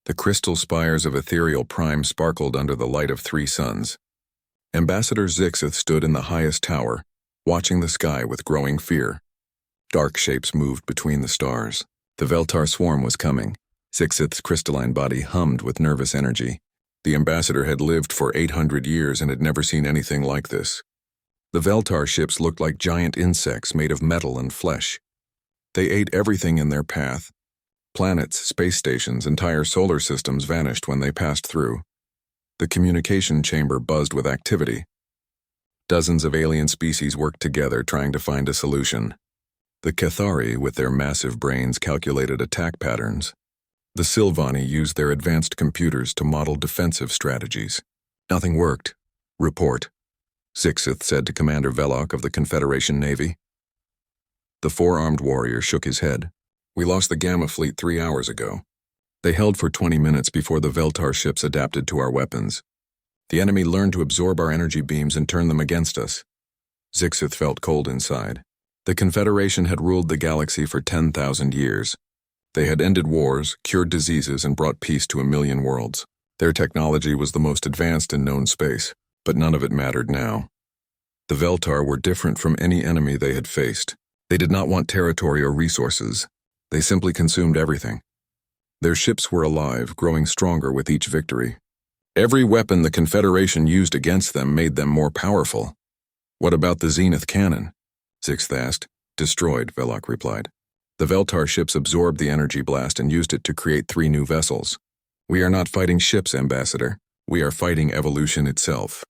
The crystal spires of Ethereal Prime sparkled under the light of 3 suns. Ambassador Zixith stood in the highest tower, watching the sky with growing fear. Dark shapes moved between the stars. The Veltar swarm was coming. Zixith's crystalline body hummed with nervous energy. The ambassador had lived for 800 years and had never seen anything like this. The Veltar ships looked like giant insects made of metal and flesh. They ate everything in their path. Planets, space stations, entire solar systems vanished when they passed through. The communication chamber buzzed with activity. Dozens of alien species worked together trying to find a solution. The Cathari, with their massive brains, calculated attack patterns. The Sylvani used their advanced computers to model defensive strategies. Nothing worked. Report, Zixith said to Commander Velok of the Confederation Navy. The 4-armed warrior shook his head. We lost the Gamma Fleet 3 hours ago. They held for 20 minutes before the Veltar ships adapted to our weapons. The enemy learned to absorb our energy beams and turn them against us. Zixith felt cold inside. The Confederation had ruled the galaxy for 10,000 years. They had ended wars, cured diseases, and brought peace to 1 million worlds. Their technology was the most advanced in known space, but none of it mattered now. The Veltar were different from any enemy they had faced. They did not want territory or resources. They simply consumed everything. Their ships were alive, growing stronger with each victory. Every weapon the Confederation used against them made them more powerful. What about the Zenith cannon? Zixith asked. Destroyed, Velok replied. The Veltar ships absorbed the energy blast and used it to create 3 new vessels. We are not fighting ships, Ambassador. We are fighting evolution itself.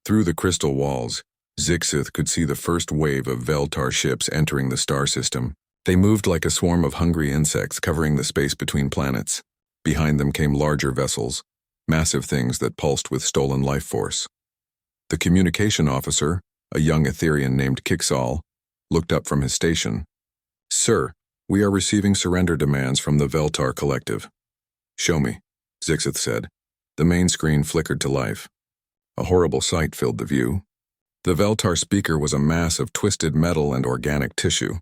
Through the crystal walls, Zixith could see the first wave of Veltar ships entering the star system. They moved like a swarm of hungry insects covering the space between planets. Behind them came larger vessels, massive things that pulsed with stolen life force. The communication officer, a young Etherian named Kixal, looked up from his station. Sir, we are receiving surrender demands from the Veltar Collective. Show me, Zixith said. The main screen flickered to life. A horrible sight filled the view. The Veltar speaker was a mass of twisted metal and organic tissue.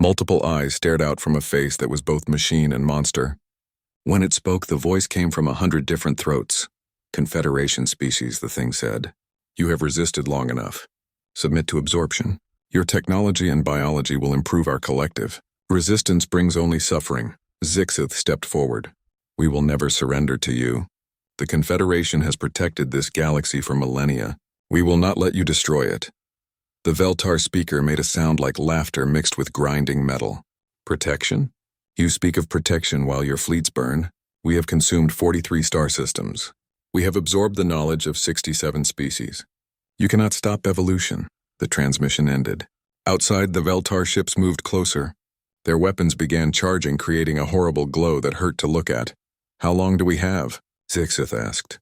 Multiple eyes stared out from a face that was both machine and monster. When it spoke, the voice came from 100 different throats. Confederation species, the thing said. You have resisted long enough. Submit to absorption. Your technology and biology will improve our collective. Resistance brings only suffering. Zixith stepped forward. We will never surrender to you. The Confederation has protected this galaxy for millennia. We will not let you destroy it. The Veltar speaker made a sound like laughter mixed with grinding metal. Protection? You speak of protection while your fleets burn. We have consumed 43 star systems. We have absorbed the knowledge of 67 species. You cannot stop evolution. The transmission ended. Outside, the Veltar ships moved closer. Their weapons began charging, creating a horrible glow that hurt to look at. How long do we have? Zixith asked.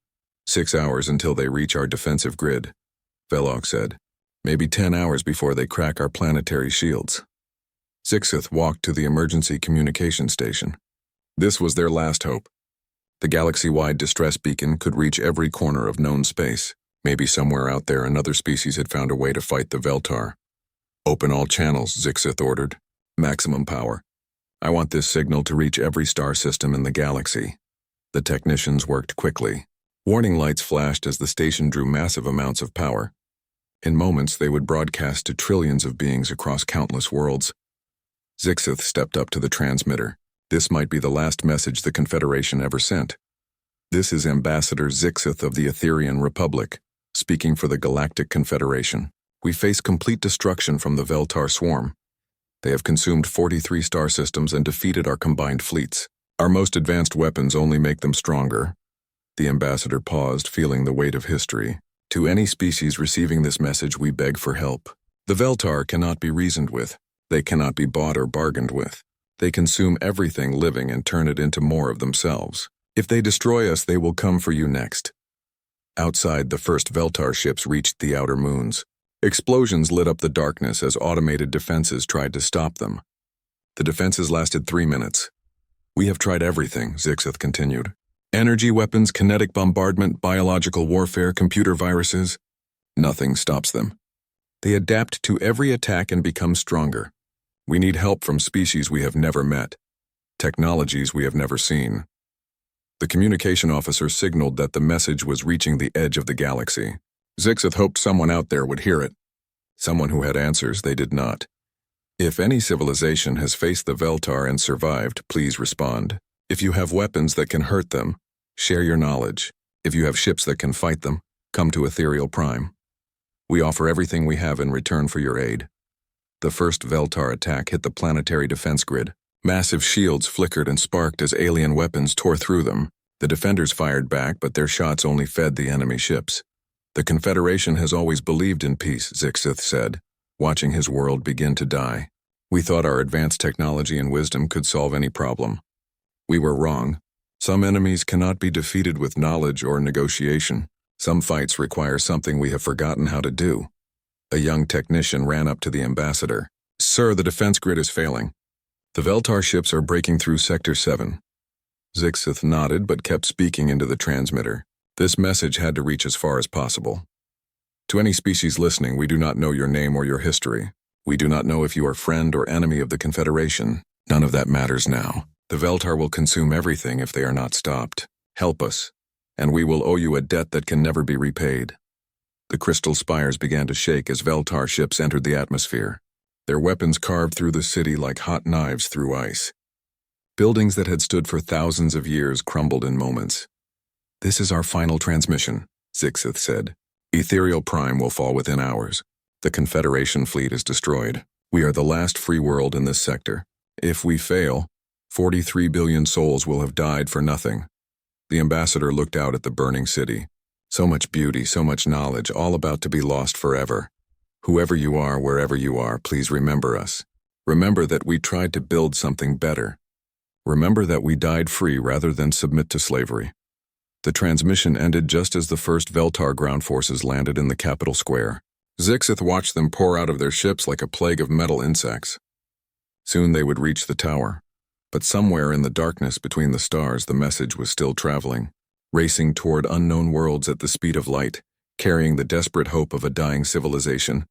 6 hours until they reach our defensive grid, Velok said. Maybe 10 hours before they crack our planetary shields. Zixith walked to the emergency communication station. This was their last hope. The galaxy-wide distress beacon could reach every corner of known space. Maybe somewhere out there another species had found a way to fight the Veltar. Open all channels, Zixith ordered. Maximum power. I want this signal to reach every star system in the galaxy. The technicians worked quickly. Warning lights flashed as the station drew massive amounts of power. In moments, they would broadcast to trillions of beings across countless worlds. Zixith stepped up to the transmitter. This might be the last message the Confederation ever sent. This is Ambassador Zixith of the Etherian Republic, speaking for the Galactic Confederation. We face complete destruction from the Veltar swarm. They have consumed 43 star systems and defeated our combined fleets. Our most advanced weapons only make them stronger. The ambassador paused, feeling the weight of history. To any species receiving this message, we beg for help. The Veltar cannot be reasoned with. They cannot be bought or bargained with. They consume everything living and turn it into more of themselves. If they destroy us, they will come for you next. Outside, the first Veltar ships reached the outer moons. Explosions lit up the darkness as automated defenses tried to stop them. The defenses lasted 3 minutes. We have tried everything, Zixith continued. Energy weapons, kinetic bombardment, biological warfare, computer viruses. Nothing stops them. They adapt to every attack and become stronger. We need help from species we have never met, technologies we have never seen. The communication officer signaled that the message was reaching the edge of the galaxy. Zixith hoped someone out there would hear it. Someone who had answers they did not. If any civilization has faced the Veltar and survived, please respond. If you have weapons that can hurt them, share your knowledge. If you have ships that can fight them, come to Ethereal Prime. We offer everything we have in return for your aid. The first Veltar attack hit the planetary defense grid. Massive shields flickered and sparked as alien weapons tore through them. The defenders fired back, but their shots only fed the enemy ships. The Confederation has always believed in peace, Zixith said, watching his world begin to die. We thought our advanced technology and wisdom could solve any problem. We were wrong. Some enemies cannot be defeated with knowledge or negotiation. Some fights require something we have forgotten how to do. A young technician ran up to the ambassador. Sir, the defense grid is failing. The Veltar ships are breaking through Sector 7. Zixith nodded but kept speaking into the transmitter. This message had to reach as far as possible. To any species listening, we do not know your name or your history. We do not know if you are friend or enemy of the Confederation. None of that matters now. The Veltar will consume everything if they are not stopped. Help us, and we will owe you a debt that can never be repaid. The crystal spires began to shake as Veltar ships entered the atmosphere. Their weapons carved through the city like hot knives through ice. Buildings that had stood for thousands of years crumbled in moments. This is our final transmission, Zixith said. Ethereal Prime will fall within hours. The Confederation fleet is destroyed. We are the last free world in this sector. If we fail, 43 billion souls will have died for nothing. The ambassador looked out at the burning city. So much beauty, so much knowledge, all about to be lost forever. Whoever you are, wherever you are, please remember us. Remember that we tried to build something better. Remember that we died free rather than submit to slavery. The transmission ended just as the first Veltar ground forces landed in the capital square. Zixith watched them pour out of their ships like a plague of metal insects. Soon they would reach the tower. But somewhere in the darkness between the stars, the message was still traveling, racing toward unknown worlds at the speed of light, carrying the desperate hope of a dying civilization.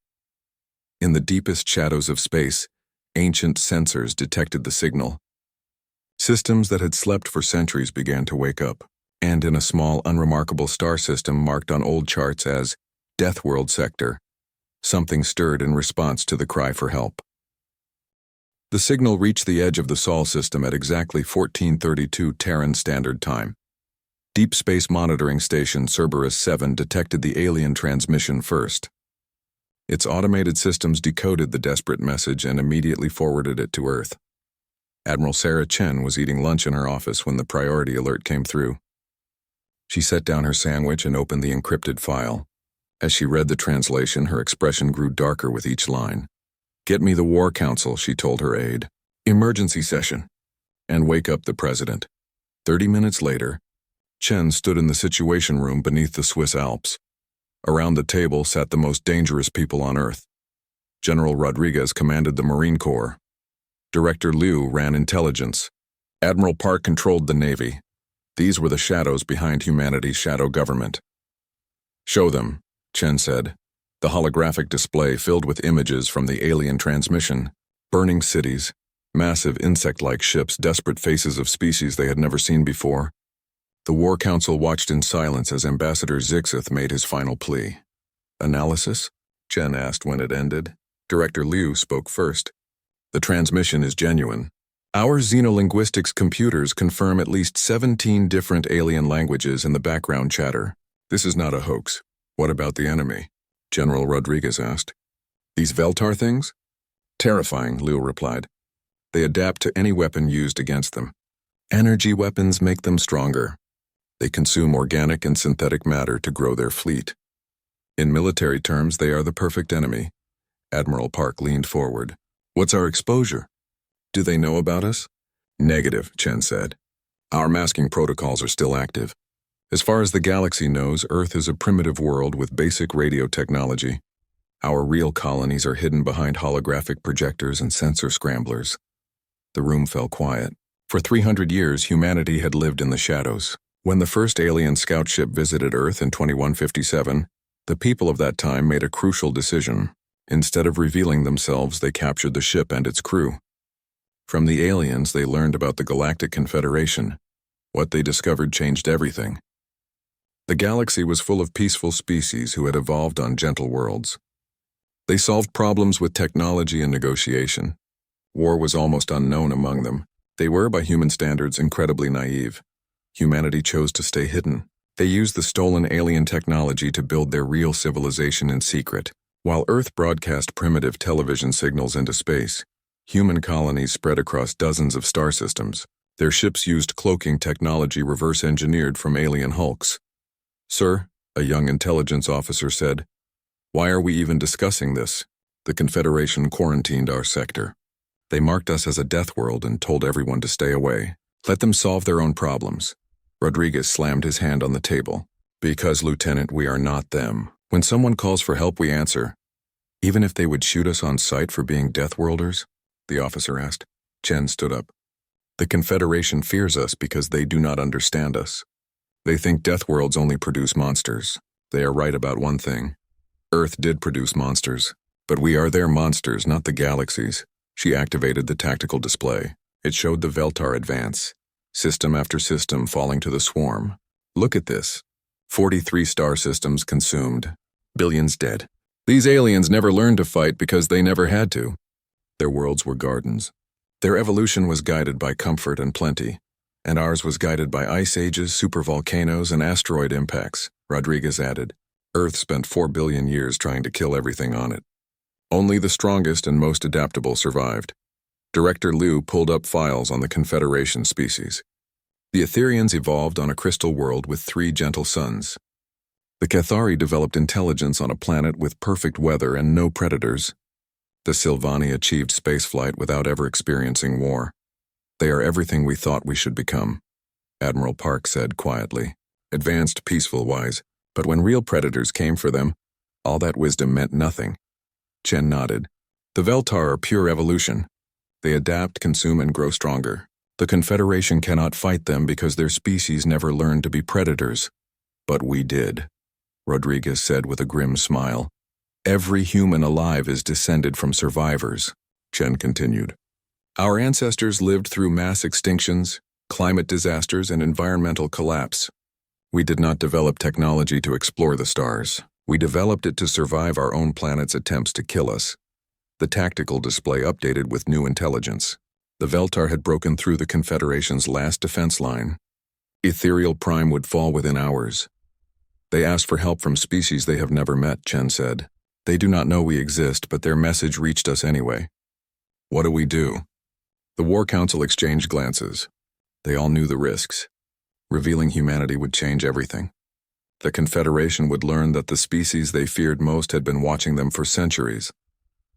In the deepest shadows of space, ancient sensors detected the signal. Systems that had slept for centuries began to wake up, and in a small, unremarkable star system marked on old charts as Deathworld Sector, something stirred in response to the cry for help. The signal reached the edge of the Sol system at exactly 1432 Terran Standard Time. Deep Space Monitoring Station Cerberus 7 detected the alien transmission first. Its automated systems decoded the desperate message and immediately forwarded it to Earth. Admiral Sarah Chen was eating lunch in her office when the priority alert came through. She set down her sandwich and opened the encrypted file. As she read the translation, her expression grew darker with each line. "Get me the War Council," she told her aide. "Emergency session. And wake up the president." 30 minutes later, Chen stood in the Situation Room beneath the Swiss Alps. Around the table sat the most dangerous people on Earth. General Rodriguez commanded the Marine Corps. Director Liu ran intelligence. Admiral Park controlled the Navy. These were the shadows behind humanity's shadow government. "Show them," Chen said. The holographic display filled with images from the alien transmission, burning cities, massive insect-like ships, desperate faces of species they had never seen before. The War Council watched in silence as Ambassador Zixith made his final plea. "Analysis?" Chen asked when it ended. Director Liu spoke first. "The transmission is genuine. Our xenolinguistics computers confirm at least 17 different alien languages in the background chatter. This is not a hoax. What about the enemy?" General Rodriguez asked. "These Veltar things?" "Terrifying," Liu replied. "They adapt to any weapon used against them. Energy weapons make them stronger. They consume organic and synthetic matter to grow their fleet. In military terms, they are the perfect enemy." Admiral Park leaned forward. "What's our exposure? Do they know about us?" "Negative," Chen said. "Our masking protocols are still active. As far as the galaxy knows, Earth is a primitive world with basic radio technology. Our real colonies are hidden behind holographic projectors and sensor scramblers." The room fell quiet. For 300 years, humanity had lived in the shadows. When the first alien scout ship visited Earth in 2157, the people of that time made a crucial decision. Instead of revealing themselves, they captured the ship and its crew. From the aliens, they learned about the Galactic Confederation, What they discovered changed everything. The galaxy was full of peaceful species who had evolved on gentle worlds. They solved problems with technology and negotiation. War was almost unknown among them. They were, by human standards, incredibly naive. Humanity chose to stay hidden. They used the stolen alien technology to build their real civilization in secret. While Earth broadcast primitive television signals into space, human colonies spread across dozens of star systems. Their ships used cloaking technology reverse-engineered from alien hulks. "Sir," a young intelligence officer said, "why are we even discussing this? The Confederation quarantined our sector. They marked us as a deathworld and told everyone to stay away. Let them solve their own problems." Rodriguez slammed his hand on the table. "Because, Lieutenant, we are not them. When someone calls for help, we answer. Even if they would shoot us on sight for being deathworlders?" the officer asked. Chen stood up. "The Confederation fears us because they do not understand us. They think deathworlds only produce monsters. They are right about one thing. Earth did produce monsters, but we are their monsters, not the galaxy's." She activated the tactical display. It showed the Veltar advance, system after system falling to the swarm. "Look at this. 43 star systems consumed. Billions dead. These aliens never learned to fight because they never had to. Their worlds were gardens. Their evolution was guided by comfort and plenty, and ours was guided by ice ages, supervolcanoes, and asteroid impacts," Rodriguez added. "Earth spent 4 billion years trying to kill everything on it. Only the strongest and most adaptable survived." Director Liu pulled up files on the Confederation species. The Etherians evolved on a crystal world with 3 gentle suns. The Cathari developed intelligence on a planet with perfect weather and no predators. The Silvani achieved spaceflight without ever experiencing war. "They are everything we thought we should become," Admiral Park said quietly. "Advanced peaceful-wise, but when real predators came for them, all that wisdom meant nothing." Chen nodded. "The Veltar are pure evolution. They adapt, consume, and grow stronger. The Confederation cannot fight them because their species never learned to be predators. But we did," Rodriguez said with a grim smile. "Every human alive is descended from survivors," Chen continued. "Our ancestors lived through mass extinctions, climate disasters, and environmental collapse. We did not develop technology to explore the stars. We developed it to survive our own planet's attempts to kill us." The tactical display updated with new intelligence. The Veltar had broken through the Confederation's last defense line. Ethereal Prime would fall within hours. "They asked for help from species they have never met," Chen said. "They do not know we exist, but their message reached us anyway." "What do we do?" The War Council exchanged glances. They all knew the risks. Revealing humanity would change everything. The Confederation would learn that the species they feared most had been watching them for centuries.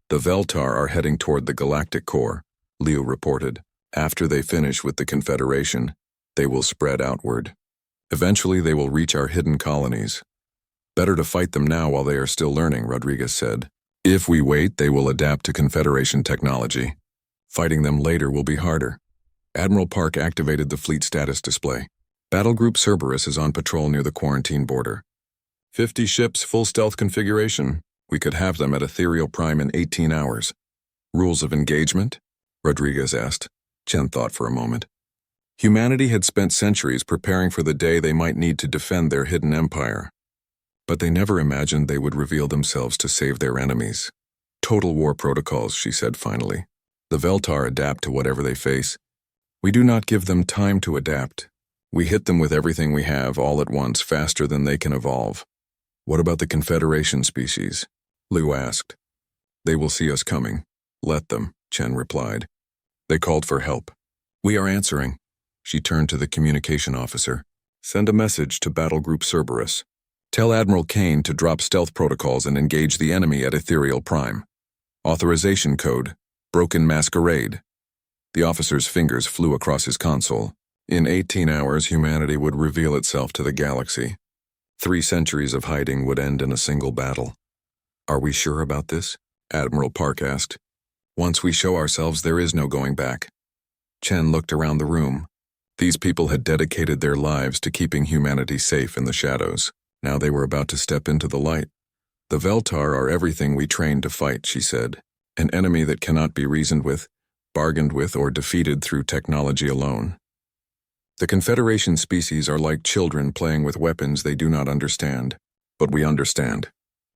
"The Veltar are heading toward the galactic core," Liu reported. "After they finish with the Confederation, they will spread outward. Eventually they will reach our hidden colonies. Better to fight them now while they are still learning," Rodriguez said. "If we wait, they will adapt to Confederation technology. Fighting them later will be harder." Admiral Park activated the fleet status display. Battlegroup Cerberus is on patrol near the quarantine border. 50 ships, full stealth configuration. We could have them at Ethereal Prime in 18 hours. "Rules of engagement?" Rodriguez asked. Chen thought for a moment. Humanity had spent centuries preparing for the day they might need to defend their hidden empire. But they never imagined they would reveal themselves to save their enemies. "Total war protocols," she said finally. "The Veltar adapt to whatever they face. We do not give them time to adapt. We hit them with everything we have all at once, faster than they can evolve." "What about the Confederation species?" Liu asked. "They will see us coming. Let them," Chen replied. "They called for help. We are answering." She turned to the communication officer. "Send a message to Battlegroup Cerberus. Tell Admiral Kane to drop stealth protocols and engage the enemy at Ethereal Prime. Authorization code, Broken Masquerade." The officer's fingers flew across his console. In 18 hours, humanity would reveal itself to the galaxy. 3 centuries of hiding would end in a single battle. "Are we sure about this?" Admiral Park asked. "Once we show ourselves, there is no going back." Chen looked around the room. These people had dedicated their lives to keeping humanity safe in the shadows. Now they were about to step into the light. "The Veltar are everything we trained to fight," she said. "An enemy that cannot be reasoned with, bargained with, or defeated through technology alone." The Confederation species are like children playing with weapons they do not understand. But we understand.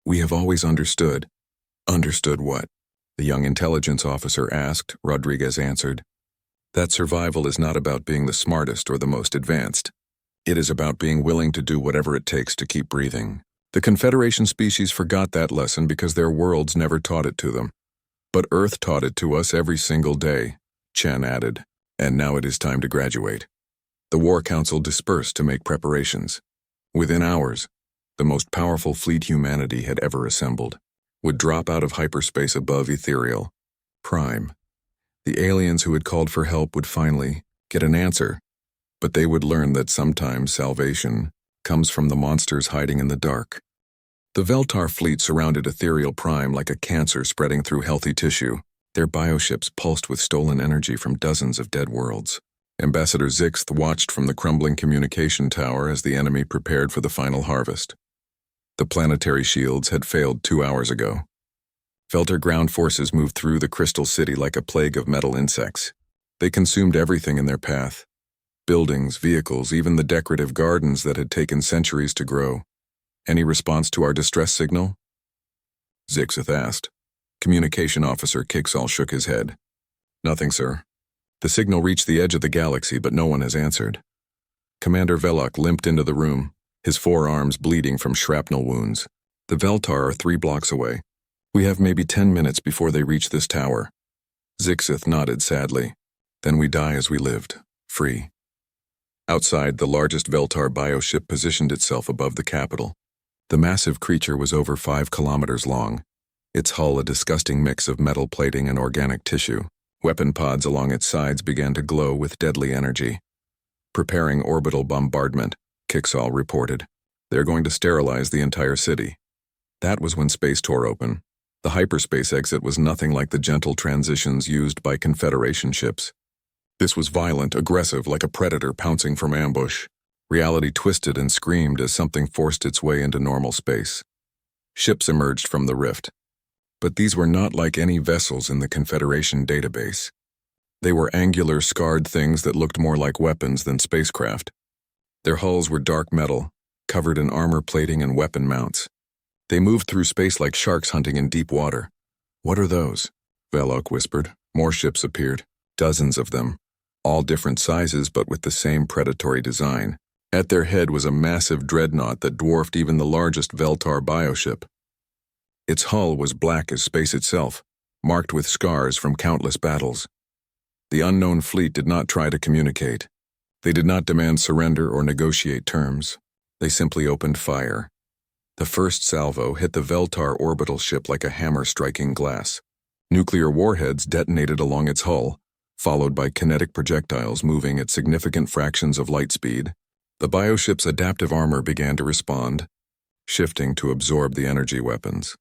We have always understood. Understood what? The young intelligence officer asked. Rodriguez answered. That survival is not about being the smartest or the most advanced. It is about being willing to do whatever it takes to keep breathing. The Confederation species forgot that lesson because their worlds never taught it to them. But Earth taught it to us every single day, Chen added. And now it is time to graduate. The War Council dispersed to make preparations. Within hours, the most powerful fleet humanity had ever assembled would drop out of hyperspace above Ethereal Prime. The aliens who had called for help would finally get an answer, but they would learn that sometimes salvation comes from the monsters hiding in the dark. The Veltar fleet surrounded Ethereal Prime like a cancer spreading through healthy tissue. Their bioships pulsed with stolen energy from dozens of dead worlds. Ambassador Zixth watched from the crumbling communication tower as the enemy prepared for the final harvest. The planetary shields had failed 2 hours ago. Veltar ground forces moved through the crystal city like a plague of metal insects. They consumed everything in their path. Buildings, vehicles, even the decorative gardens that had taken centuries to grow. Any response to our distress signal? Zixith asked. Communication Officer Kixall shook his head. Nothing, sir. The signal reached the edge of the galaxy, but no one has answered. Commander Velok limped into the room, his forearms bleeding from shrapnel wounds. The Veltar are 3 blocks away. We have maybe 10 minutes before they reach this tower. Zixith nodded sadly. Then we die as we lived, free. Outside, the largest Veltar bioship positioned itself above the capital. The massive creature was over 5 kilometers long, its hull a disgusting mix of metal plating and organic tissue. Weapon pods along its sides began to glow with deadly energy. Preparing orbital bombardment, Kixall reported. They're going to sterilize the entire city. That was when space tore open. The hyperspace exit was nothing like the gentle transitions used by Confederation ships. This was violent, aggressive, like a predator pouncing from ambush. Reality twisted and screamed as something forced its way into normal space. Ships emerged from the rift. But these were not like any vessels in the Confederation database. They were angular, scarred things that looked more like weapons than spacecraft. Their hulls were dark metal, covered in armor plating and weapon mounts. They moved through space like sharks hunting in deep water. What are those? Velok whispered. More ships appeared, dozens of them, all different sizes but with the same predatory design. At their head was a massive dreadnought that dwarfed even the largest Veltar bioship. Its hull was black as space itself, marked with scars from countless battles. The unknown fleet did not try to communicate. They did not demand surrender or negotiate terms. They simply opened fire. The first salvo hit the Veltar orbital ship like a hammer striking glass. Nuclear warheads detonated along its hull, followed by kinetic projectiles moving at significant fractions of light speed. The bioship's adaptive armor began to respond, shifting to absorb the energy weapons.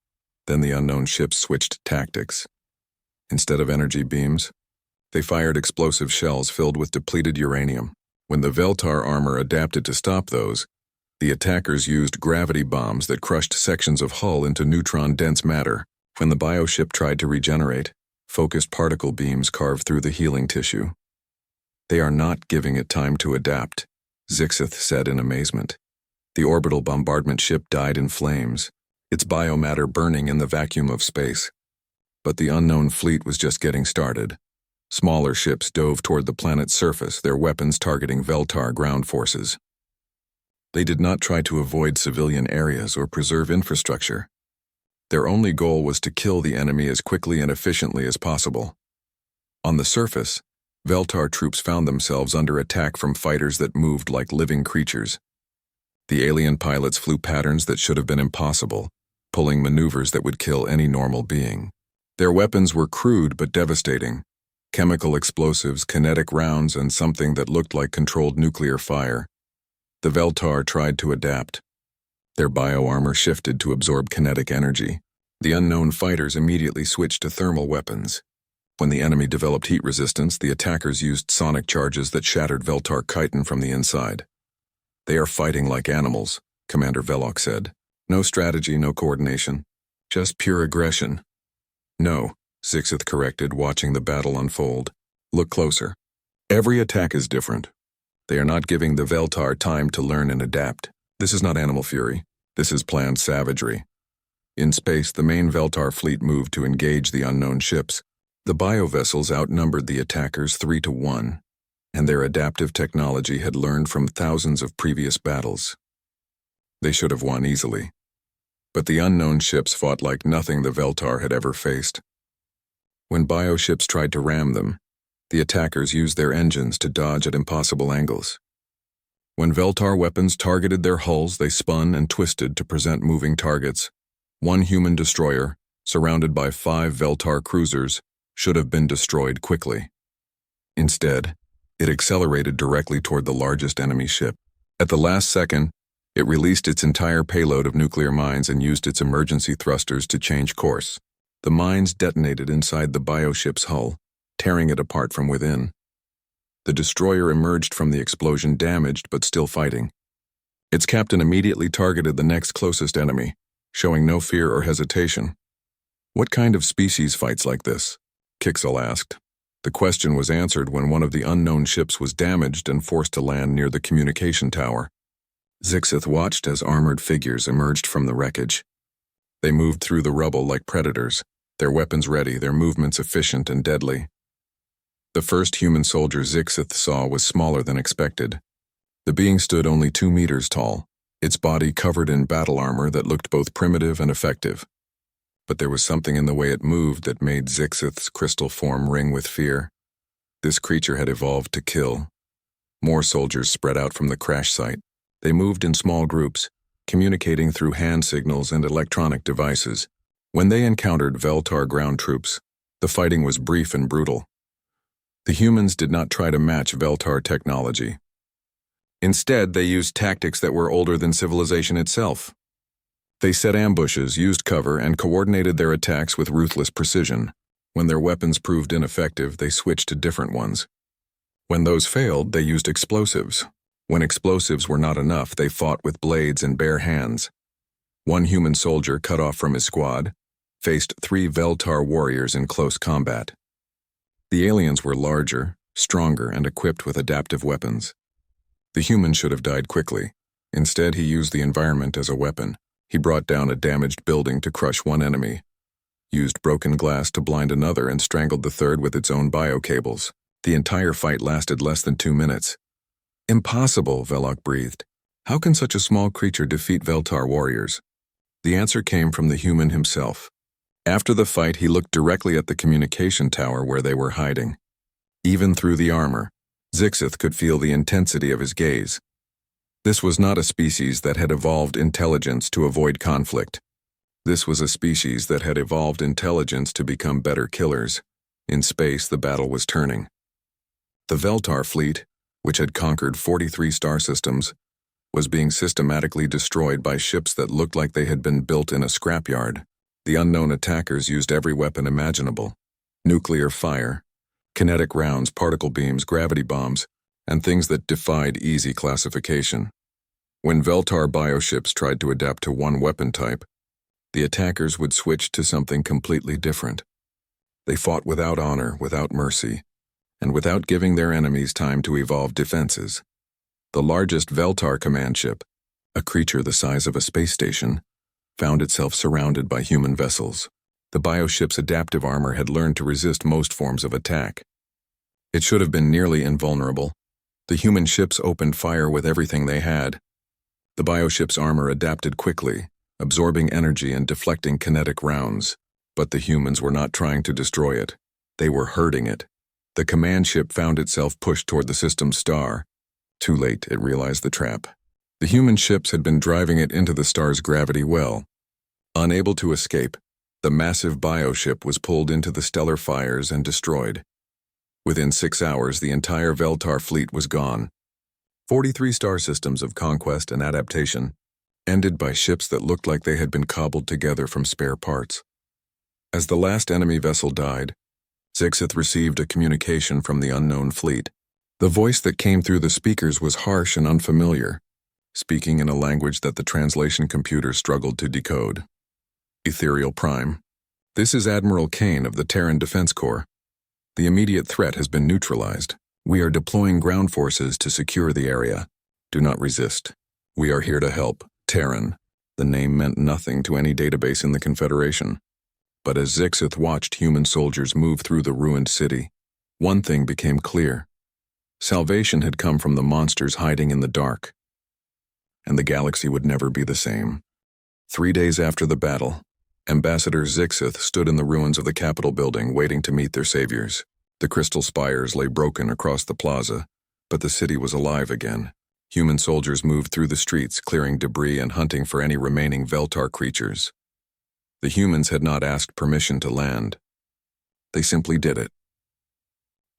Then the unknown ships switched tactics. Instead of energy beams, they fired explosive shells filled with depleted uranium. When the Veltar armor adapted to stop those, the attackers used gravity bombs that crushed sections of hull into neutron-dense matter. When the bioship tried to regenerate, focused particle beams carved through the healing tissue. They are not giving it time to adapt, Zixith said in amazement. The orbital bombardment ship died in flames, its biomatter burning in the vacuum of space. But the unknown fleet was just getting started. Smaller ships dove toward the planet's surface, their weapons targeting Veltar ground forces. They did not try to avoid civilian areas or preserve infrastructure. Their only goal was to kill the enemy as quickly and efficiently as possible. On the surface, Veltar troops found themselves under attack from fighters that moved like living creatures. The alien pilots flew patterns that should have been impossible, pulling maneuvers that would kill any normal being. Their weapons were crude but devastating. Chemical explosives, kinetic rounds, and something that looked like controlled nuclear fire. The Veltar tried to adapt. Their bioarmor shifted to absorb kinetic energy. The unknown fighters immediately switched to thermal weapons. When the enemy developed heat resistance, the attackers used sonic charges that shattered Veltar chitin from the inside. They are fighting like animals, Commander Velok said. No strategy, no coordination. Just pure aggression. No, Zixith corrected, watching the battle unfold. Look closer. Every attack is different. They are not giving the Veltar time to learn and adapt. This is not animal fury. This is planned savagery. In space, the main Veltar fleet moved to engage the unknown ships. The biovessels outnumbered the attackers 3-1, and their adaptive technology had learned from thousands of previous battles. They should have won easily. But the unknown ships fought like nothing the Veltar had ever faced. When bioships tried to ram them, the attackers used their engines to dodge at impossible angles. When Veltar weapons targeted their hulls, they spun and twisted to present moving targets. One human destroyer, surrounded by 5 Veltar cruisers, should have been destroyed quickly. Instead, it accelerated directly toward the largest enemy ship. At the last second, it released its entire payload of nuclear mines and used its emergency thrusters to change course. The mines detonated inside the bioship's hull, tearing it apart from within. The destroyer emerged from the explosion damaged but still fighting. Its captain immediately targeted the next closest enemy, showing no fear or hesitation. "What kind of species fights like this?" Kixel asked. The question was answered when one of the unknown ships was damaged and forced to land near the communication tower. Zixith watched as armored figures emerged from the wreckage. They moved through the rubble like predators, their weapons ready, their movements efficient and deadly. The first human soldier Zixith saw was smaller than expected. The being stood only 2 meters tall, its body covered in battle armor that looked both primitive and effective. But there was something in the way it moved that made Zixith's crystal form ring with fear. This creature had evolved to kill. More soldiers spread out from the crash site. They moved in small groups, communicating through hand signals and electronic devices. When they encountered Veltar ground troops, the fighting was brief and brutal. The humans did not try to match Veltar technology. Instead, they used tactics that were older than civilization itself. They set ambushes, used cover, and coordinated their attacks with ruthless precision. When their weapons proved ineffective, they switched to different ones. When those failed, they used explosives. When explosives were not enough, they fought with blades and bare hands. One human soldier, cut off from his squad, faced 3 Veltar warriors in close combat. The aliens were larger, stronger, and equipped with adaptive weapons. The human should have died quickly. Instead, he used the environment as a weapon. He brought down a damaged building to crush one enemy, used broken glass to blind another, and strangled the third with its own biocables. The entire fight lasted less than 2 minutes. "Impossible," Velok breathed. "How can such a small creature defeat Veltar warriors?" The answer came from the human himself. After the fight, he looked directly at the communication tower where they were hiding. Even through the armor, Zixith could feel the intensity of his gaze. This was not a species that had evolved intelligence to avoid conflict. This was a species that had evolved intelligence to become better killers. In space, the battle was turning. The Veltar fleet, which had conquered 43 star systems, was being systematically destroyed by ships that looked like they had been built in a scrapyard. The unknown attackers used every weapon imaginable: nuclear fire, kinetic rounds, particle beams, gravity bombs, and things that defied easy classification. When Veltar bioships tried to adapt to one weapon type, the attackers would switch to something completely different. They fought without honor, without mercy, and without giving their enemies time to evolve defenses. The largest Veltar command ship, a creature the size of a space station, found itself surrounded by human vessels. The bioship's adaptive armor had learned to resist most forms of attack. It should have been nearly invulnerable. The human ships opened fire with everything they had. The bioship's armor adapted quickly, absorbing energy and deflecting kinetic rounds. But the humans were not trying to destroy it. They were hurting it. The command ship found itself pushed toward the system's star. Too late, it realized the trap. The human ships had been driving it into the star's gravity well. Unable to escape, the massive bioship was pulled into the stellar fires and destroyed. Within 6 hours, the entire Veltar fleet was gone. 43 star systems of conquest and adaptation, ended by ships that looked like they had been cobbled together from spare parts. As the last enemy vessel died, Zixith received a communication from the unknown fleet. The voice that came through the speakers was harsh and unfamiliar, speaking in a language that the translation computer struggled to decode. "Ethereal Prime. This is Admiral Kane of the Terran Defense Corps. The immediate threat has been neutralized. We are deploying ground forces to secure the area. Do not resist. We are here to help. Terran. The name meant nothing to any database in the Confederation. But as Zixith watched human soldiers move through the ruined city, one thing became clear. Salvation had come from the monsters hiding in the dark, and the galaxy would never be the same. 3 days after the battle, Ambassador Zixith stood in the ruins of the Capitol building waiting to meet their saviors. The crystal spires lay broken across the plaza, but the city was alive again. Human soldiers moved through the streets, clearing debris and hunting for any remaining Veltar creatures. The humans had not asked permission to land. They simply did it.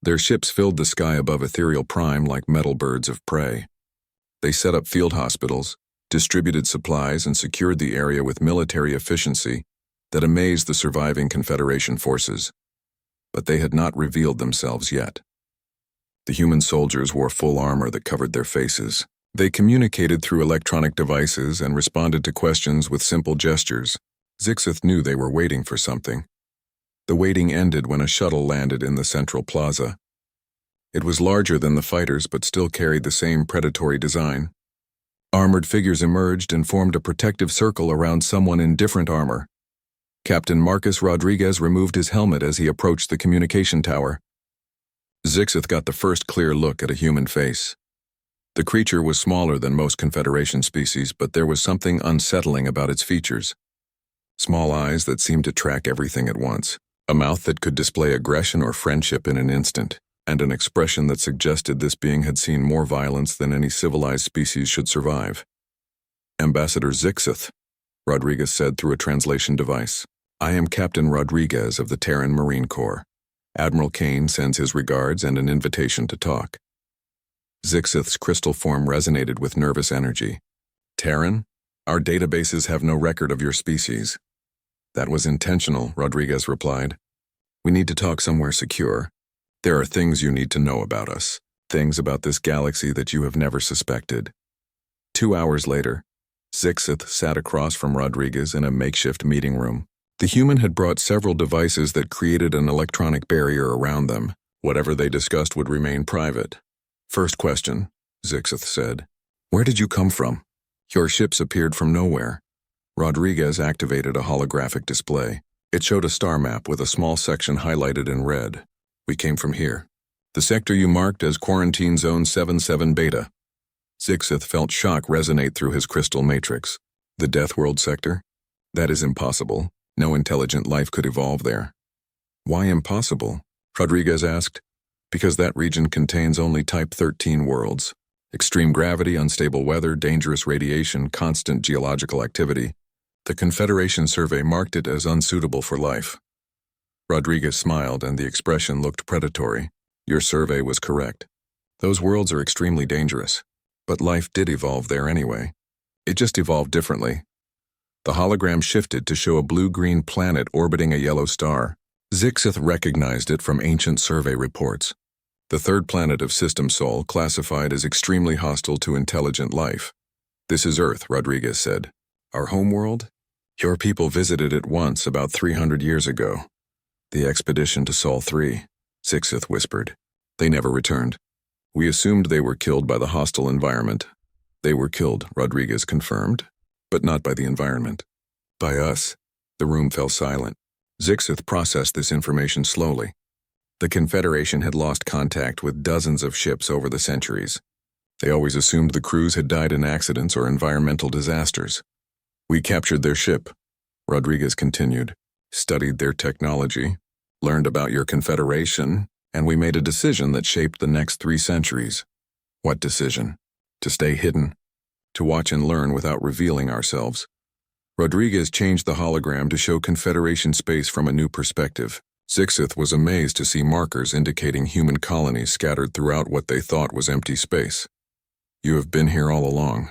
Their ships filled the sky above Ethereal Prime like metal birds of prey. They set up field hospitals, distributed supplies, and secured the area with military efficiency that amazed the surviving Confederation forces. But they had not revealed themselves yet. The human soldiers wore full armor that covered their faces. They communicated through electronic devices and responded to questions with simple gestures. Zixith knew they were waiting for something. The waiting ended when a shuttle landed in the central plaza. It was larger than the fighters but still carried the same predatory design. Armored figures emerged and formed a protective circle around someone in different armor. Captain Marcus Rodriguez removed his helmet as he approached the communication tower. Zixith got the first clear look at a human face. The creature was smaller than most Confederation species, but there was something unsettling about its features. Small eyes that seemed to track everything at once, a mouth that could display aggression or friendship in an instant, and an expression that suggested this being had seen more violence than any civilized species should survive. Ambassador Zixith, Rodriguez said through a translation device. I am Captain Rodriguez of the Terran Marine Corps. Admiral Kane sends his regards and an invitation to talk. Zixith's crystal form resonated with nervous energy. Terran, our databases have no record of your species. That was intentional, Rodriguez replied. We need to talk somewhere secure. There are things you need to know about us, things about this galaxy that you have never suspected. 2 hours later, Zixith sat across from Rodriguez in a makeshift meeting room. The human had brought several devices that created an electronic barrier around them. Whatever they discussed would remain private. First question, Zixith said. Where did you come from? Your ships appeared from nowhere. Rodriguez activated a holographic display. It showed a star map with a small section highlighted in red. We came from here. The sector you marked as Quarantine Zone 77 Beta. Zixith felt shock resonate through his crystal matrix. The Deathworld sector? That is impossible. No intelligent life could evolve there. Why impossible? Rodriguez asked. Because that region contains only Type 13 worlds. Extreme gravity, unstable weather, dangerous radiation, constant geological activity. The Confederation survey marked it as unsuitable for life. Rodriguez smiled and the expression looked predatory. Your survey was correct. Those worlds are extremely dangerous. But life did evolve there anyway. It just evolved differently. The hologram shifted to show a blue-green planet orbiting a yellow star. Zixith recognized it from ancient survey reports. The third planet of System Sol, classified as extremely hostile to intelligent life. This is Earth, Rodriguez said. Our homeworld? Your people visited it once about 300 years ago. The expedition to Sol 3, Zixith whispered. They never returned. We assumed they were killed by the hostile environment. They were killed, Rodriguez confirmed, but not by the environment. By us. The room fell silent. Zixith processed this information slowly. The Confederation had lost contact with dozens of ships over the centuries. They always assumed the crews had died in accidents or environmental disasters. We captured their ship, Rodriguez continued, studied their technology, learned about your Confederation, and we made a decision that shaped the next 3 centuries. What decision? To stay hidden, to watch and learn without revealing ourselves. Rodriguez changed the hologram to show Confederation space from a new perspective. Zixith was amazed to see markers indicating human colonies scattered throughout what they thought was empty space. You have been here all along,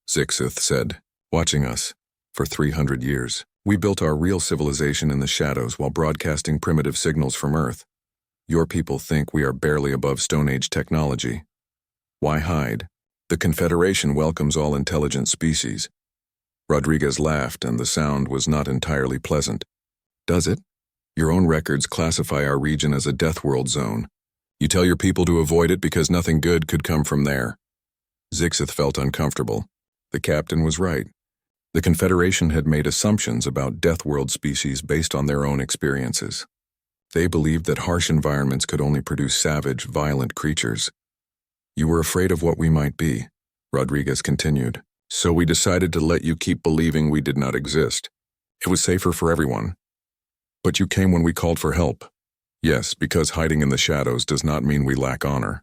Zixith said, watching us. For 300 years, we built our real civilization in the shadows while broadcasting primitive signals from Earth. Your people think we are barely above Stone Age technology. Why hide? The Confederation welcomes all intelligent species. Rodriguez laughed, and the sound was not entirely pleasant. Does it? Your own records classify our region as a Deathworld zone. You tell your people to avoid it because nothing good could come from there. Zixith felt uncomfortable. The captain was right. The Confederation had made assumptions about Deathworld species based on their own experiences. They believed that harsh environments could only produce savage, violent creatures. You were afraid of what we might be, Rodriguez continued. So we decided to let you keep believing we did not exist. It was safer for everyone. But you came when we called for help. Yes, because hiding in the shadows does not mean we lack honor.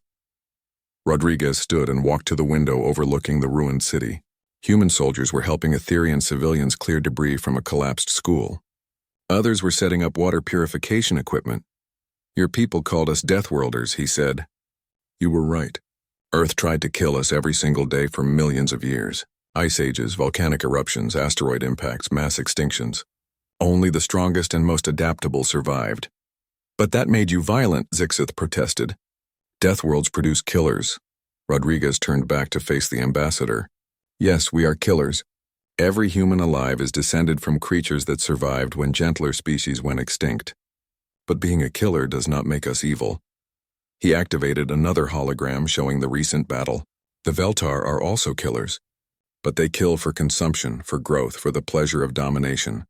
Rodriguez stood and walked to the window overlooking the ruined city. Human soldiers were helping Etherian civilians clear debris from a collapsed school. Others were setting up water purification equipment. Your people called us Deathworlders, he said. You were right. Earth tried to kill us every single day for millions of years. Ice ages, volcanic eruptions, asteroid impacts, mass extinctions. Only the strongest and most adaptable survived. But that made you violent, Zixith protested. Deathworlds produce killers. Rodriguez turned back to face the ambassador. Yes, we are killers. Every human alive is descended from creatures that survived when gentler species went extinct. But being a killer does not make us evil. He activated another hologram showing the recent battle. The Veltar are also killers. But they kill for consumption, for growth, for the pleasure of domination.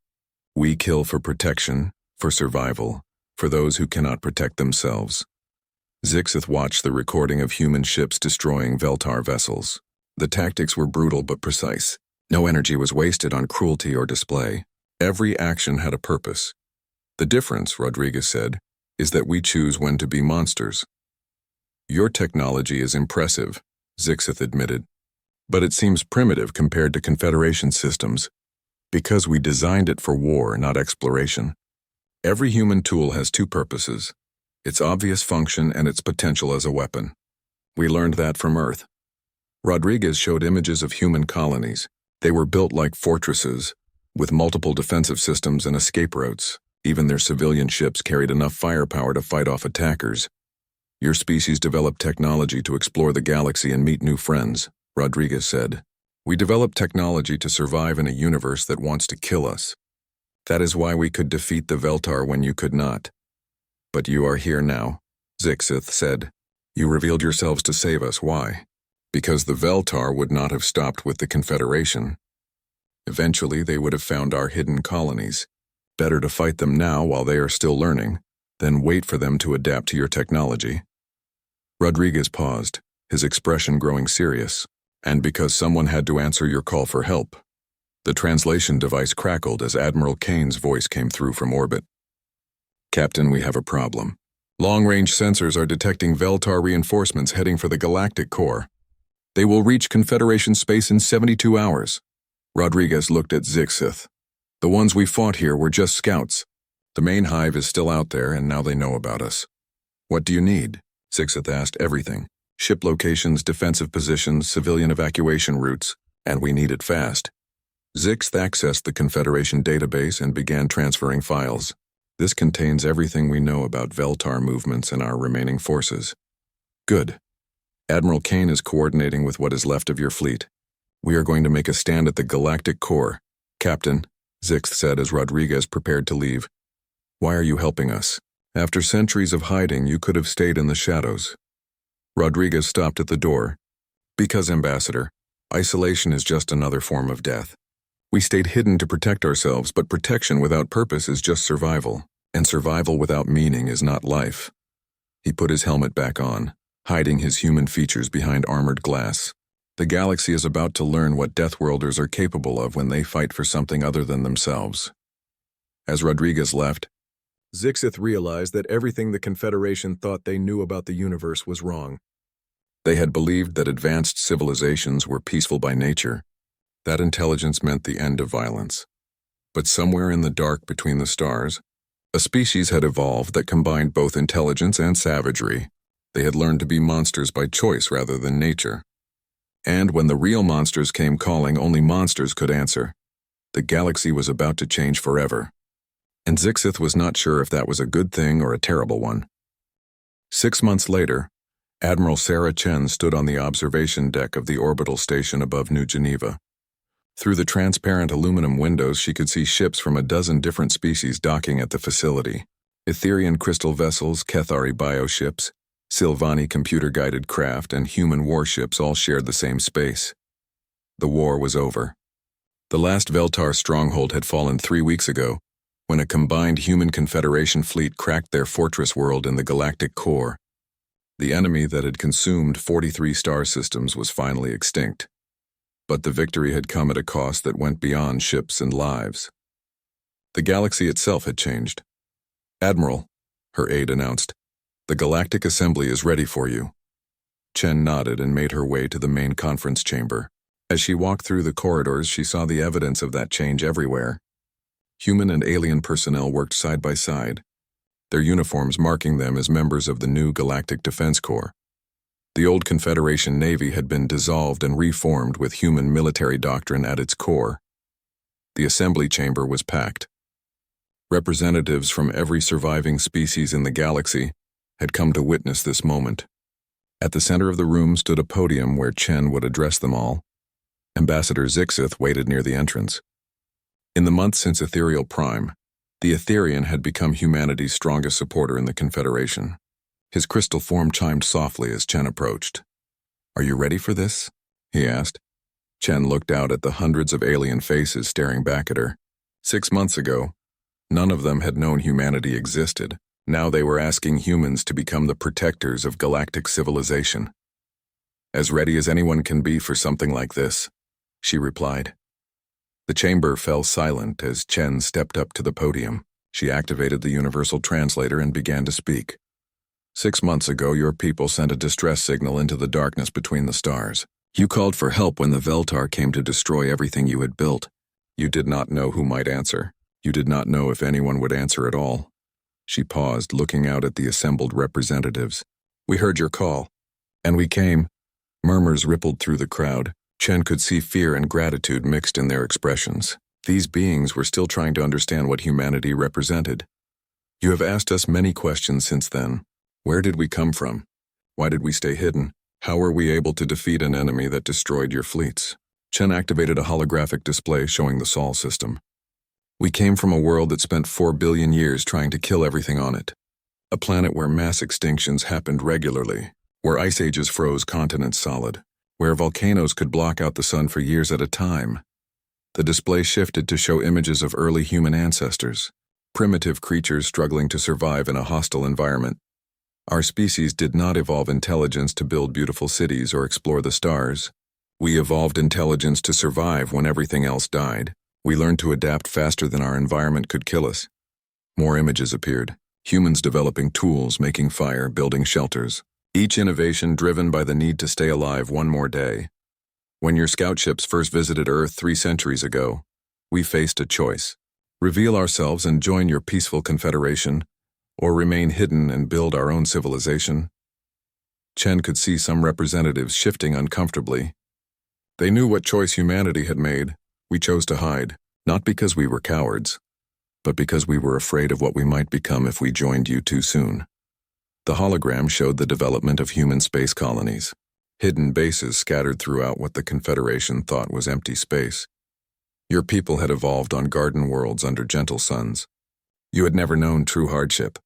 We kill for protection, for survival, for those who cannot protect themselves. Zixith watched the recording of human ships destroying Veltar vessels. The tactics were brutal but precise. No energy was wasted on cruelty or display. Every action had a purpose. The difference, Rodriguez said, is that we choose when to be monsters. Your technology is impressive, Zixith admitted, but it seems primitive compared to Confederation systems, because we designed it for war, not exploration. Every human tool has two purposes, its obvious function and its potential as a weapon. We learned that from Earth. Rodriguez showed images of human colonies. They were built like fortresses, with multiple defensive systems and escape routes. Even their civilian ships carried enough firepower to fight off attackers. Your species developed technology to explore the galaxy and meet new friends, Rodriguez said. We developed technology to survive in a universe that wants to kill us. That is why we could defeat the Veltar when you could not. But you are here now, Zixith said. You revealed yourselves to save us. Why? Because the Veltar would not have stopped with the Confederation. Eventually, they would have found our hidden colonies. Better to fight them now while they are still learning, than wait for them to adapt to your technology. Rodriguez paused, his expression growing serious, and because someone had to answer your call for help. The translation device crackled as Admiral Kane's voice came through from orbit. Captain, we have a problem. Long-range sensors are detecting Veltar reinforcements heading for the Galactic core. They will reach Confederation space in 72 hours. Rodriguez looked at Zixith. The ones we fought here were just scouts. The main hive is still out there, and now they know about us. What do you need? Zixith asked. Everything. Ship locations, defensive positions, civilian evacuation routes, and we need it fast. Zixith accessed the Confederation database and began transferring files. This contains everything we know about Veltar movements and our remaining forces. Good. Admiral Kane is coordinating with what is left of your fleet. We are going to make a stand at the Galactic core. Captain, Zixith said as Rodriguez prepared to leave. Why are you helping us? After centuries of hiding, you could have stayed in the shadows. Rodriguez stopped at the door. Because, Ambassador, isolation is just another form of death. We stayed hidden to protect ourselves, but protection without purpose is just survival, and survival without meaning is not life. He put his helmet back on, hiding his human features behind armored glass. The galaxy is about to learn what Deathworlders are capable of when they fight for something other than themselves. As Rodriguez left, Zixith realized that everything the Confederation thought they knew about the universe was wrong. They had believed that advanced civilizations were peaceful by nature. That intelligence meant the end of violence. But somewhere in the dark between the stars, a species had evolved that combined both intelligence and savagery. They had learned to be monsters by choice rather than nature. And when the real monsters came calling, only monsters could answer. The galaxy was about to change forever. And Zixith was not sure if that was a good thing or a terrible one. 6 months later, Admiral Sarah Chen stood on the observation deck of the orbital station above New Geneva. Through the transparent aluminum windows, she could see ships from a dozen different species docking at the facility. Etherian crystal vessels, Kethari bioships, Silvani computer-guided craft and human warships all shared the same space. The war was over. The last Veltar stronghold had fallen 3 weeks ago, when a combined human Confederation fleet cracked their fortress world in the galactic core. The enemy that had consumed 43 star systems was finally extinct. But the victory had come at a cost that went beyond ships and lives. The galaxy itself had changed. "Admiral," her aide announced, "the Galactic Assembly is ready for you." Chen nodded and made her way to the main conference chamber. As she walked through the corridors, she saw the evidence of that change everywhere. Human and alien personnel worked side by side, their uniforms marking them as members of the new Galactic Defense Corps. The old Confederation Navy had been dissolved and reformed with human military doctrine at its core. The assembly chamber was packed. Representatives from every surviving species in the galaxy had come to witness this moment. At the center of the room stood a podium where Chen would address them all. Ambassador Zixith waited near the entrance. In the months since Ethereal Prime, the Etherian had become humanity's strongest supporter in the Confederation. His crystal form chimed softly as Chen approached. "Are you ready for this?" he asked. Chen looked out at the hundreds of alien faces staring back at her. 6 months ago, none of them had known humanity existed. Now they were asking humans to become the protectors of galactic civilization. "As ready as anyone can be for something like this," she replied. The chamber fell silent as Chen stepped up to the podium. She activated the universal translator and began to speak. "6 months ago, your people sent a distress signal into the darkness between the stars. You called for help when the Veltar came to destroy everything you had built. You did not know who might answer. You did not know if anyone would answer at all." She paused, looking out at the assembled representatives. "We heard your call, and we came." Murmurs rippled through the crowd. Chen could see fear and gratitude mixed in their expressions. These beings were still trying to understand what humanity represented. "You have asked us many questions since then. Where did we come from? Why did we stay hidden? How were we able to defeat an enemy that destroyed your fleets?" Chen activated a holographic display showing the Sol system. "We came from a world that spent 4 billion years trying to kill everything on it. A planet where mass extinctions happened regularly, where ice ages froze continents solid, where volcanoes could block out the sun for years at a time." The display shifted to show images of early human ancestors, primitive creatures struggling to survive in a hostile environment. "Our species did not evolve intelligence to build beautiful cities or explore the stars. We evolved intelligence to survive when everything else died. We learned to adapt faster than our environment could kill us." More images appeared. Humans developing tools, making fire, building shelters. Each innovation driven by the need to stay alive one more day. "When your scout ships first visited Earth 3 centuries ago, we faced a choice. Reveal ourselves and join your peaceful confederation, or remain hidden and build our own civilization." Chen could see some representatives shifting uncomfortably. They knew what choice humanity had made. We chose to hide, not because we were cowards, but because we were afraid of what we might become if we joined you too soon. The hologram showed the development of human space colonies, hidden bases scattered throughout what the Confederation thought was empty space. Your people had evolved on garden worlds under gentle suns. You had never known true hardship.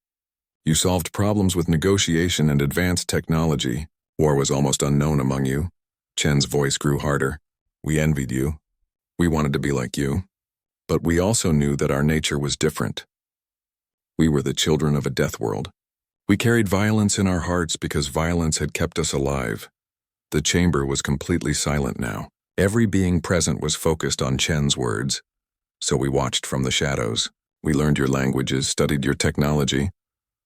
You solved problems with negotiation and advanced technology. War was almost unknown among you. Chen's voice grew harder. We envied you. We wanted to be like you. But we also knew that our nature was different. We were the children of a death world. We carried violence in our hearts because violence had kept us alive. The chamber was completely silent now. Every being present was focused on Chen's words. So we watched from the shadows. We learned your languages, studied your technology,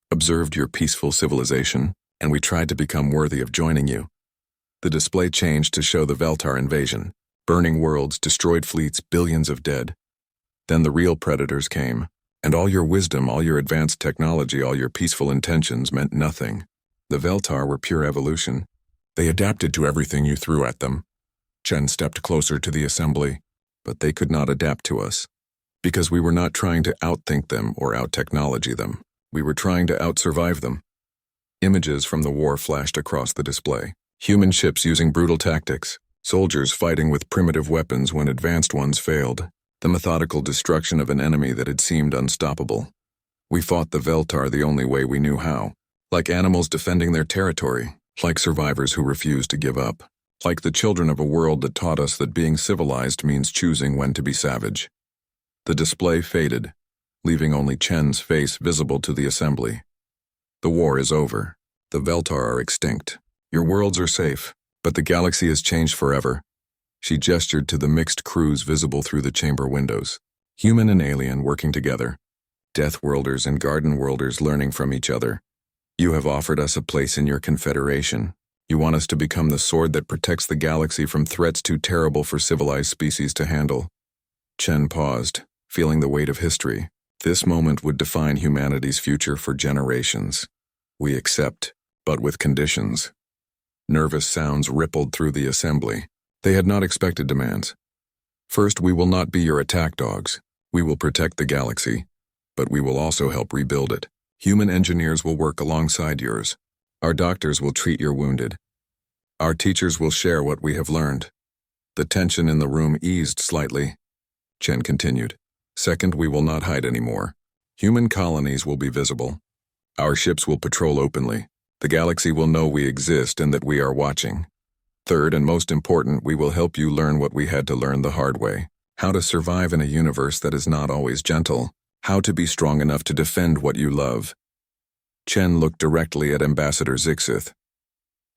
observed your peaceful civilization, and we tried to become worthy of joining you. The display changed to show the Veltar invasion. Burning worlds, destroyed fleets, billions of dead. Then the real predators came. And all your wisdom, all your advanced technology, all your peaceful intentions meant nothing. The Veltar were pure evolution. They adapted to everything you threw at them. Chen stepped closer to the assembly, but they could not adapt to us. Because we were not trying to outthink them or out-technology them. We were trying to out-survive them. Images from the war flashed across the display. Human ships using brutal tactics. Soldiers fighting with primitive weapons when advanced ones failed. The methodical destruction of an enemy that had seemed unstoppable. We fought the Veltar the only way we knew how, like animals defending their territory, like survivors who refuse to give up, like the children of a world that taught us that being civilized means choosing when to be savage. The display faded, leaving only Chen's face visible to the assembly. The war is over. The Veltar are extinct. Your worlds are safe, but the galaxy has changed forever. She gestured to the mixed crews visible through the chamber windows. Human and alien working together. Deathworlders and Garden-worlders learning from each other. You have offered us a place in your confederation. You want us to become the sword that protects the galaxy from threats too terrible for civilized species to handle. Chen paused, feeling the weight of history. This moment would define humanity's future for generations. We accept, but with conditions. Nervous sounds rippled through the assembly. They had not expected demands. First, we will not be your attack dogs. We will protect the galaxy, but we will also help rebuild it. Human engineers will work alongside yours. Our doctors will treat your wounded. Our teachers will share what we have learned. The tension in the room eased slightly. Chen continued. Second, we will not hide anymore. Human colonies will be visible. Our ships will patrol openly. The galaxy will know we exist and that we are watching. Third, and most important, we will help you learn what we had to learn the hard way. How to survive in a universe that is not always gentle. How to be strong enough to defend what you love. Chen looked directly at Ambassador Zixith.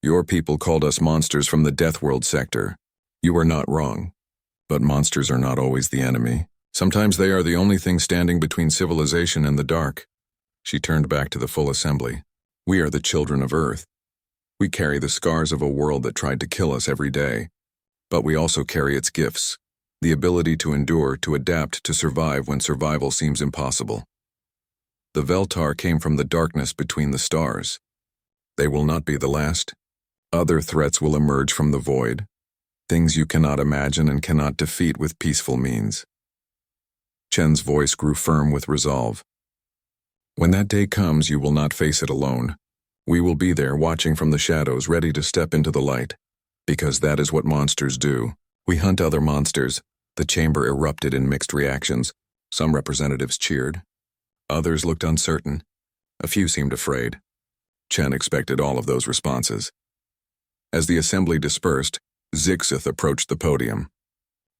Your people called us monsters from the Deathworld sector. You are not wrong. But monsters are not always the enemy. Sometimes they are the only thing standing between civilization and the dark. She turned back to the full assembly. We are the children of Earth. We carry the scars of a world that tried to kill us every day. But we also carry its gifts. The ability to endure, to adapt, to survive when survival seems impossible. The Veltar came from the darkness between the stars. They will not be the last. Other threats will emerge from the void. Things you cannot imagine and cannot defeat with peaceful means. Chen's voice grew firm with resolve. When that day comes, you will not face it alone. We will be there watching from the shadows, ready to step into the light. Because that is what monsters do. We hunt other monsters. The chamber erupted in mixed reactions. Some representatives cheered. Others looked uncertain. A few seemed afraid. Chen expected all of those responses. As the assembly dispersed, Zixith approached the podium.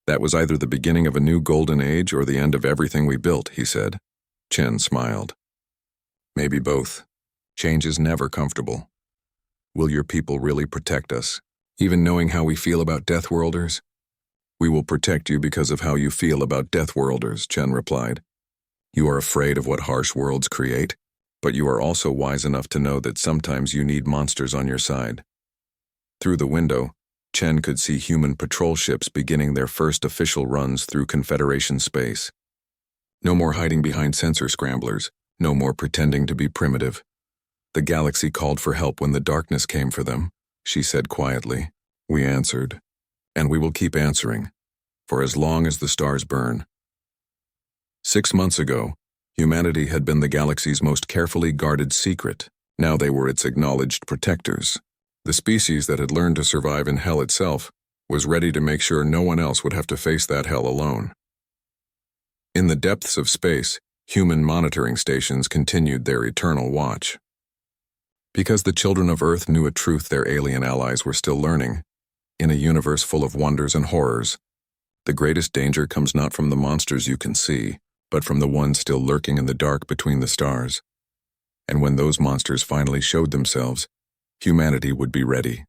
That was either the beginning of a new golden age or the end of everything we built, he said. Chen smiled. Maybe both. Change is never comfortable. Will your people really protect us, even knowing how we feel about Deathworlders? We will protect you because of how you feel about Deathworlders, Chen replied. You are afraid of what harsh worlds create, but you are also wise enough to know that sometimes you need monsters on your side. Through the window, Chen could see human patrol ships beginning their first official runs through Confederation space. No more hiding behind sensor scramblers, no more pretending to be primitive. The galaxy called for help when the darkness came for them, she said quietly. We answered. And we will keep answering, for as long as the stars burn. 6 months ago, humanity had been the galaxy's most carefully guarded secret. Now they were its acknowledged protectors. The species that had learned to survive in hell itself was ready to make sure no one else would have to face that hell alone. In the depths of space, human monitoring stations continued their eternal watch. Because the children of Earth knew a truth their alien allies were still learning, in a universe full of wonders and horrors, the greatest danger comes not from the monsters you can see, but from the ones still lurking in the dark between the stars. And when those monsters finally showed themselves, humanity would be ready.